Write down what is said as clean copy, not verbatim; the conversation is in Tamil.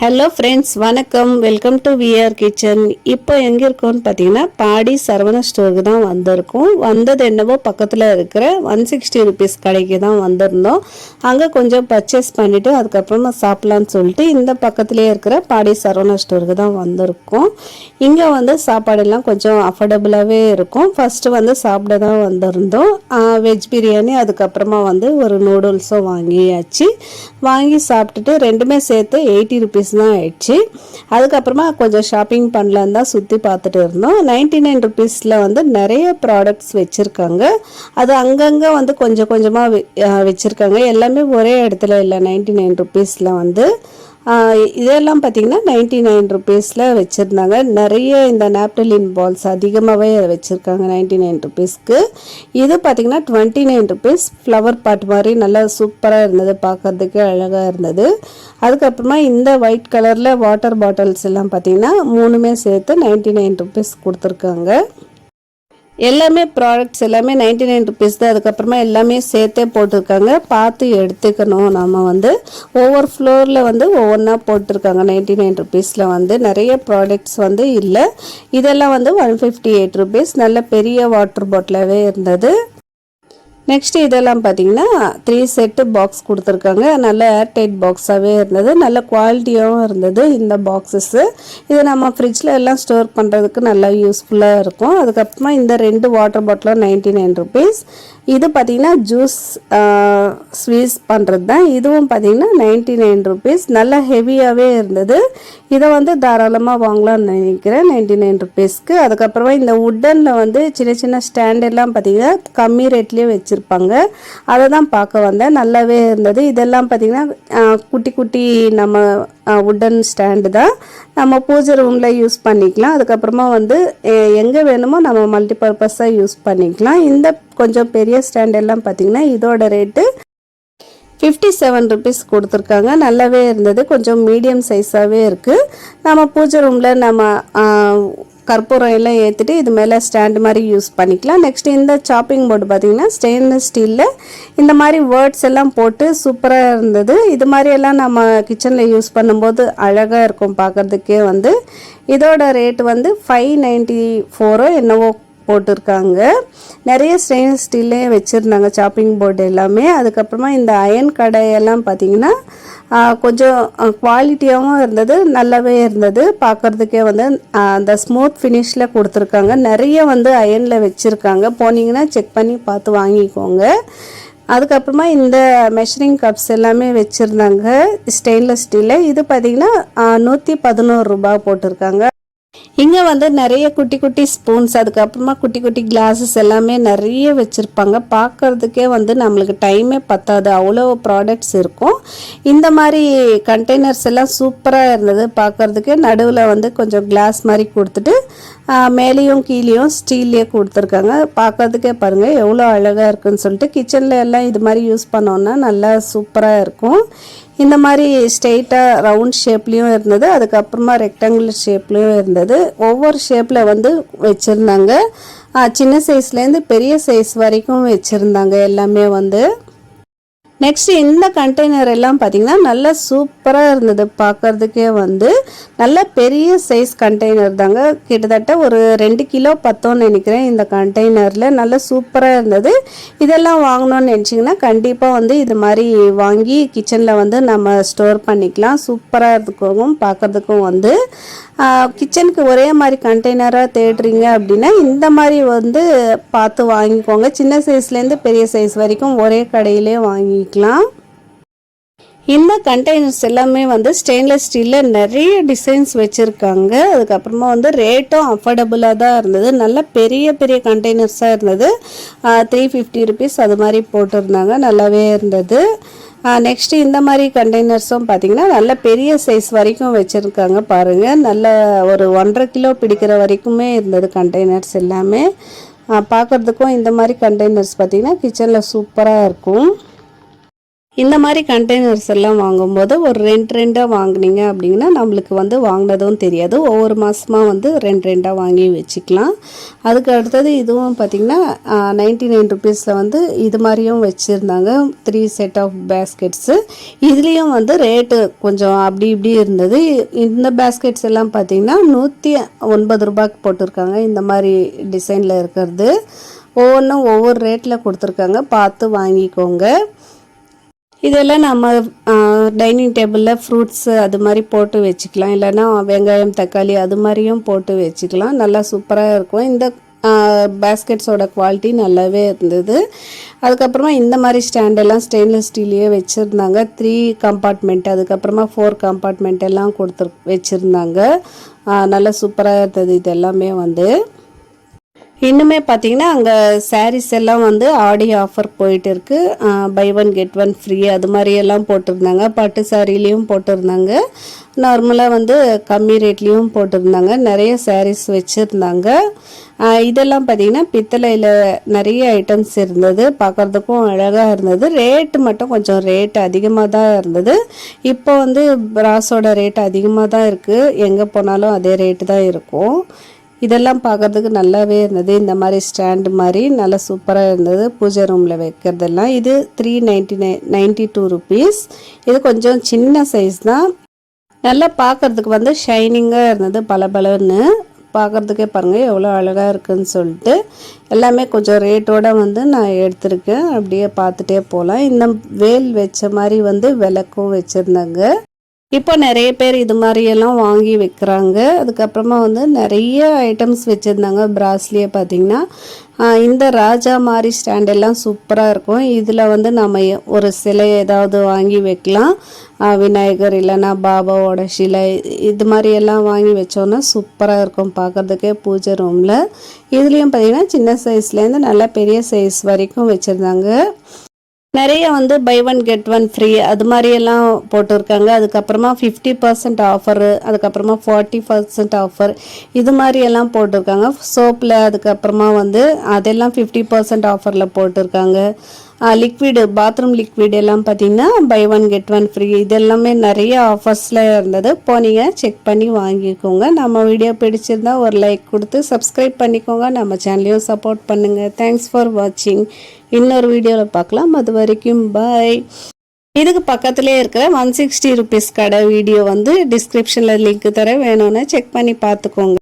ஹலோ ஃப்ரெண்ட்ஸ், வணக்கம். Welcome to VR kitchen. இப்போ எங்கே இருக்கோன்னு பார்த்தீங்கன்னா பாடி சரவண ஸ்டோருக்கு தான் வந்திருக்கோம். வந்தது என்னவோ பக்கத்தில் இருக்கிற 160 ருபீஸ் கடைக்கு தான் வந்திருந்தோம். அங்கே கொஞ்சம் பர்ச்சேஸ் பண்ணிவிட்டு அதுக்கப்புறமா சாப்பிட்லான்னு சொல்லிட்டு இந்த பக்கத்துலேயே இருக்கிற பாடி சரவண ஸ்டோருக்கு தான் வந்திருக்கோம். இங்கே வந்து சாப்பாடெல்லாம் கொஞ்சம் அஃபோர்டபுளாகவே இருக்கும். ஃபஸ்ட்டு வந்து சாப்பிட தான் வந்திருந்தோம். வெஜ் பிரியாணி, அதுக்கப்புறமா வந்து ஒரு நூடுல்ஸும் வாங்கியாச்சு. வாங்கி சாப்பிட்டுட்டு ரெண்டுமே சேர்த்து 80 ருபீஸ் தான் ஆயிடுச்சு. அதுக்கப்புறமா கொஞ்சம் ஷாப்பிங் பண்ணலான்னு தான் சுற்றி பார்த்துட்டு இருந்தோம். 99 ருபீஸில் வந்து நிறைய ப்ராடக்ட்ஸ் வச்சுருக்காங்க. அது அங்கங்கே வந்து கொஞ்சம் கொஞ்சமாக வச்சுருக்காங்க. எல்லாமே ஒரே இடத்துல இல்லை. 99 ருபீஸில் வந்து இதெல்லாம் பார்த்திங்கன்னா 99 ருபீஸில் வச்சுருந்தாங்க. நிறைய இந்த நாப்டலின் பால்ஸ் அதிகமாகவே வச்சுருக்காங்க 99 ருபீஸ்க்கு. இது பார்த்திங்கன்னா 29 ருபீஸ். ஃப்ளவர் பாட் மாதிரி நல்லா சூப்பராக இருந்தது, பார்க்குறதுக்கு அழகாக இருந்தது. அதுக்கப்புறமா இந்த ஒயிட் கலரில் வாட்டர் பாட்டில்ஸ் எல்லாம் பார்த்திங்கன்னா மூணுமே சேர்த்து 99 ருபீஸ் கொடுத்துருக்காங்க. எல்லாமே ப்ராடக்ட்ஸ் எல்லாமே 99 ருபீஸ் தான். அதுக்கப்புறமா எல்லாமே சேர்த்தே போட்டிருக்காங்க. பார்த்து எடுத்துக்கணும். நம்ம வந்து ஒவ்வொரு ஃப்ளோரில் வந்து ஒவ்வொன்றா போட்டிருக்காங்க. 99 ருபீஸில் வந்து நிறைய ப்ராடக்ட்ஸ் வந்து இல்லை. இதெல்லாம் வந்து 158 ருபீஸ். நல்ல பெரிய வாட்டர் பாட்டிலாகவே இருந்தது. நெக்ஸ்ட்டு இதெல்லாம் பார்த்திங்கன்னா 3 செட்டு பாக்ஸ் கொடுத்துருக்காங்க. நல்ல ஏர்டைட் பாக்ஸாகவே இருந்தது. நல்ல குவாலிட்டியாகவும் இருந்தது இந்த பாக்ஸஸ்ஸு. இதை நம்ம ஃப்ரிட்ஜில் எல்லாம் ஸ்டோர் பண்ணுறதுக்கு நல்லா யூஸ்ஃபுல்லாக இருக்கும். அதுக்கப்புறமா இந்த 2 வாட்டர் பாட்டிலும் 99 ருபீஸ். இது பார்த்திங்கன்னா ஜூஸ் ஸ்வீஸ் பண்ணுறது தான். இதுவும் பார்த்திங்கன்னா 99 ருபீஸ். நல்லா ஹெவியாகவே இருந்தது. இதை வந்து தாராளமாக வாங்கலாம்னு நினைக்கிறேன் 99 ருபீஸ்க்கு. அதுக்கப்புறமா இந்த உட்டனில் வந்து சின்ன சின்ன ஸ்டாண்டெல்லாம் பார்த்திங்கன்னா கம்மி ரேட்லேயே வச்சுருப்பாங்க. அதை தான் பார்க்க வந்தேன். நல்லாவே இருந்தது. இதெல்லாம் பார்த்திங்கன்னா குட்டி குட்டி நம்ம உட்டன் ஸ்டாண்டு தான். நம்ம பூஜை ரூமில் யூஸ் பண்ணிக்கலாம். அதுக்கப்புறமா வந்து எங்கே வேணுமோ நம்ம மல்டிபர்பஸாக யூஸ் பண்ணிக்கலாம். இந்த கொஞ்சம் பெரிய ஸ்டாண்டெல்லாம் பார்த்திங்கன்னா இதோட ரேட்டு 57 ருபீஸ் கொடுத்துருக்காங்க. நல்லாவே இருந்தது. கொஞ்சம் மீடியம் சைஸாகவே இருக்குது. நம்ம பூஜை ரூமில் நம்ம கற்பூரம் எல்லாம் ஏற்றிட்டு இது மேலே ஸ்டாண்டு மாதிரி யூஸ் பண்ணிக்கலாம். நெக்ஸ்ட் இந்த சாப்பிங் போர்டு பார்த்திங்கன்னா ஸ்டெயின்லெஸ் ஸ்டீலில் இந்த மாதிரி வேர்ட்ஸ் எல்லாம் போட்டு சூப்பராக இருந்தது. இது மாதிரியெல்லாம் நம்ம கிச்சனில் யூஸ் பண்ணும்போது அழகாக இருக்கும் பார்க்குறதுக்கே. வந்து இதோட ரேட்டு வந்து 594 என்னவோ போட்டிருக்காங்க. நிறைய ஸ்டெயின்லெஸ் ஸ்டீல்லே வச்சுருந்தாங்க சாப்பிங் போர்டு எல்லாமே. அதுக்கப்புறமா இந்த அயன் கடையெல்லாம் பார்த்திங்கன்னா கொஞ்சம் குவாலிட்டியாகவும் இருந்தது, நல்லாவே இருந்தது. பார்க்குறதுக்கே வந்து அந்த ஸ்மூத் ஃபினிஷில் கொடுத்துருக்காங்க. நிறைய வந்து அயனில் வச்சுருக்காங்க. போனீங்கன்னா செக் பண்ணி பார்த்து வாங்கிக்கோங்க. அதுக்கப்புறமா இந்த மெஷரிங் கப்ஸ் எல்லாமே வச்சுருந்தாங்க ஸ்டெயின்லெஸ் ஸ்டீலில். இது பார்த்திங்கன்னா 111 ரூபா போட்டிருக்காங்க. இங்கே வந்து நிறைய குட்டி குட்டி ஸ்பூன்ஸ், அதுக்கப்புறமா குட்டி குட்டி கிளாஸஸ் எல்லாமே நிறைய வச்சுருப்பாங்க. பார்க்குறதுக்கே வந்து நம்மளுக்கு டைமே பத்தாது, அவ்வளோ ப்ராடக்ட்ஸ் இருக்கும். இந்த மாதிரி கண்டெய்னர்ஸ் எல்லாம் சூப்பராக இருந்தது பார்க்குறதுக்கே. நடுவில் வந்து கொஞ்சம் கிளாஸ் மாதிரி கொடுத்துட்டு மேலேயும் கீழேயும் ஸ்டீல்லே கொடுத்துருக்காங்க. பார்க்குறதுக்கே பாருங்கள் எவ்வளோ அழகாக இருக்குன்னு சொல்லிட்டு. கிச்சனில் எல்லாம் இது மாதிரி யூஸ் பண்ணோன்னா நல்லா சூப்பராக இருக்கும். இந்த மாதிரி ஸ்ட்ரெயிட்டாக ரவுண்ட் ஷேப்லேயும் இருந்தது, அதுக்கப்புறமா ரெக்டாங்குலர் ஷேப்லேயும் இருந்தது. ஒவ்வொரு ஷேப்பில் வந்து வச்சுருந்தாங்க. சின்ன சைஸ்லேருந்து பெரிய சைஸ் வரைக்கும் வச்சுருந்தாங்க எல்லாமே வந்து. நெக்ஸ்ட் இந்த கண்டெய்னர் எல்லாம் பார்த்திங்கன்னா நல்லா சூப்பராக இருந்தது பார்க்குறதுக்கே. வந்து நல்ல பெரிய சைஸ் கண்டெய்னர் தாங்க. கிட்டத்தட்ட ஒரு 2 கிலோ பத்தோன்னு நினைக்கிறேன் இந்த கண்டெய்னரில். நல்லா சூப்பராக இருந்தது. இதெல்லாம் வாங்கணும்னு நினச்சிங்கன்னா கண்டிப்பாக வந்து இது மாதிரி வாங்கி கிச்சனில் வந்து நம்ம ஸ்டோர் பண்ணிக்கலாம். சூப்பராக இருக்கும் பார்க்குறதுக்கும். வந்து கிச்சனுக்கு ஒரே மாதிரி கண்டெய்னராக தேடுறீங்க அப்படின்னா இந்த மாதிரி வந்து பார்த்து வாங்கிக்கோங்க. சின்ன சைஸ்லேருந்து பெரிய சைஸ் வரைக்கும் ஒரே கடையிலே வாங்கிக்கலாம். இந்த கண்டெய்னர்ஸ் எல்லாமே வந்து ஸ்டெயின்லெஸ் ஸ்டீலில் நிறைய டிசைன்ஸ் வச்சுருக்காங்க. அதுக்கப்புறமா வந்து ரேட்டும் அஃபோர்டபுளாக தான் இருந்தது. நல்ல பெரிய பெரிய கண்டெய்னர்ஸாக இருந்தது. 350 ருபீஸ் அது மாதிரி போட்டிருந்தாங்க. நல்லாவே இருந்தது. நெக்ஸ்ட்டு இந்த மாதிரி கண்டெய்னர்ஸும் பார்த்திங்கன்னா நல்ல பெரிய சைஸ் வரைக்கும் வச்சுருக்காங்க பாருங்கள். நல்ல ஒரு 1.5 கிலோ பிடிக்கிற வரைக்குமே இருந்தது கண்டெய்னர்ஸ் எல்லாமே. பார்க்குறதுக்கும் இந்த மாதிரி கண்டெய்னர்ஸ் பார்த்திங்கன்னா கிச்சனில் சூப்பராக இருக்கும். இந்த மாதிரி கண்டெய்னர்ஸ் எல்லாம் வாங்கும்போது ஒரு ரெண்டாக வாங்கினீங்க அப்படின்னா நம்மளுக்கு வந்து வாங்கினதும் தெரியாது. ஒவ்வொரு மாதமாக வந்து ரெண்டாக வாங்கி வச்சுக்கலாம். அதுக்கு அடுத்தது இதுவும் பார்த்திங்கன்னா 99 ருபீஸில் வந்து இது மாதிரியும் வச்சுருந்தாங்க 3 செட் ஆஃப் பேஸ்கெட்ஸு. இதுலேயும் வந்து ரேட்டு கொஞ்சம் அப்படி இப்படி இருந்தது. இந்த பேஸ்கெட்ஸ் எல்லாம் பார்த்திங்கன்னா 109 ரூபாய்க்கு போட்டிருக்காங்க. இந்த மாதிரி டிசைனில் இருக்கிறது ஒவ்வொன்றும் ஒவ்வொரு ரேட்டில் கொடுத்துருக்காங்க, பார்த்து வாங்கிக்கோங்க. இதெல்லாம் நம்ம டைனிங் டேபிளில் ஃப்ரூட்ஸு அது மாதிரி போட்டு வச்சுக்கலாம், இல்லைன்னா வெங்காயம் தக்காளி அது மாதிரியும் போட்டு வச்சுக்கலாம். நல்லா சூப்பராக இருக்கும். இந்த பேஸ்கெட்ஸோட குவாலிட்டி நல்லாவே இருந்தது. அதுக்கப்புறமா இந்த மாதிரி ஸ்டாண்டெல்லாம் ஸ்டெயின்லெஸ் ஸ்டீல்லையே வச்சுருந்தாங்க. 3 கம்பார்ட்மெண்ட், அதுக்கப்புறமா 4 கம்பார்ட்மெண்ட் எல்லாம் வச்சுருந்தாங்க. நல்லா சூப்பராக இருந்தது. இது எல்லாமே வந்து இன்னுமே பார்த்தீங்கன்னா அங்கே சாரீஸ் எல்லாம் வந்து ஆடி ஆஃபர் போயிட்டு இருக்குது. பை 1 கெட் 1 ஃப்ரீ அது மாதிரியெல்லாம் போட்டிருந்தாங்க. பட்டு சாரிலையும் போட்டிருந்தாங்க, நார்மலாக வந்து கம்மி ரேட்லேயும் போட்டிருந்தாங்க. நிறைய சாரீஸ் வச்சுருந்தாங்க. இதெல்லாம் பார்த்திங்கன்னா பித்தளையில் நிறைய ஐட்டம்ஸ் இருந்தது, பார்க்குறதுக்கும் அழகாக இருந்தது. ரேட்டு மட்டும் கொஞ்சம் ரேட் அதிகமாக தான் இருந்தது. இப்போ வந்து பிராஸோட ரேட் அதிகமாக தான் இருக்குது, எங்கே போனாலும் அதே ரேட்டு தான் இருக்கும். இதெல்லாம் பார்க்குறதுக்கு நல்லாவே இருந்தது. இந்த மாதிரி ஸ்டாண்டு மாதிரி நல்லா சூப்பராக இருந்தது பூஜை ரூமில் வைக்கிறதெல்லாம். இது 392 ருபீஸ். இது கொஞ்சம் சின்ன சைஸ் தான். நல்லா பார்க்குறதுக்கு வந்து ஷைனிங்காக இருந்தது, பளபளன்னு பார்க்குறதுக்கே பாருங்கள் எவ்வளோ அழகாக இருக்குதுன்னு சொல்லிட்டு. எல்லாமே கொஞ்சம் ரேட்டோடு வந்து நான் எடுத்திருக்கேன், அப்படியே பார்த்துட்டே போகலாம். இந்த வேல் வச்ச மாதிரி வந்து விளக்கும் வச்சுருந்தாங்க. இப்போ நிறைய பேர் இது மாதிரியெல்லாம் வாங்கி வைக்கிறாங்க. அதுக்கப்புறமா வந்து நிறைய ஐட்டம்ஸ் வச்சுருந்தாங்க. பிராஸ்லேயே பார்த்திங்கன்னா இந்த ராஜா மாதிரி ஸ்டாண்டெல்லாம் சூப்பராக இருக்கும். இதில் வந்து நம்ம ஒரு சிலை ஏதாவது வாங்கி வைக்கலாம், விநாயகர் இல்லைன்னா பாபாவோட சிலை இது மாதிரியெல்லாம் வாங்கி வச்சோன்னா சூப்பராக இருக்கும் பார்க்குறதுக்கே பூஜை ரூமில். இதுலேயும் பார்த்திங்கன்னா சின்ன சைஸ்லேருந்து நல்லா பெரிய சைஸ் வரைக்கும் வச்சுருந்தாங்க. நிறைய வந்து பை 1 கெட் 1 ஃப்ரீ அது மாதிரியெல்லாம் போட்டிருக்காங்க. அதுக்கப்புறமா 50% ஆஃபரு, அதுக்கப்புறமா 40% ஆஃபர் இது மாதிரியெல்லாம் போட்டிருக்காங்க. சோப்பில் அதுக்கப்புறமா வந்து அதெல்லாம் 50% ஆஃபரில் போட்டிருக்காங்க. லிக்விடு பாத்ரூம் லிக்விட் எல்லாம் பார்த்திங்கன்னா பை 1 கெட் 1 ஃப்ரீ இதெல்லாமே நிறைய ஆஃபர்ஸில் இருந்தது. போனீங்க செக் பண்ணி வாங்கிக்கோங்க. நம்ம வீடியோ பிடிச்சிருந்தா ஒரு லைக் கொடுத்து சப்ஸ்கிரைப் பண்ணிக்கோங்க. நம்ம சேனலையும் சப்போர்ட் பண்ணுங்கள். தேங்க்ஸ் ஃபார் வாட்சிங். இன்னொரு வீடியோவில் பார்க்கலாம். அது வரைக்கும் பாய். இதுக்கு பக்கத்துலேயே இருக்கிற 160 ருபீஸ் கடை வீடியோ வந்து டிஸ்கிரிப்ஷனில் லிங்க் தர, வேணும்னா செக் பண்ணி பார்த்துக்கோங்க.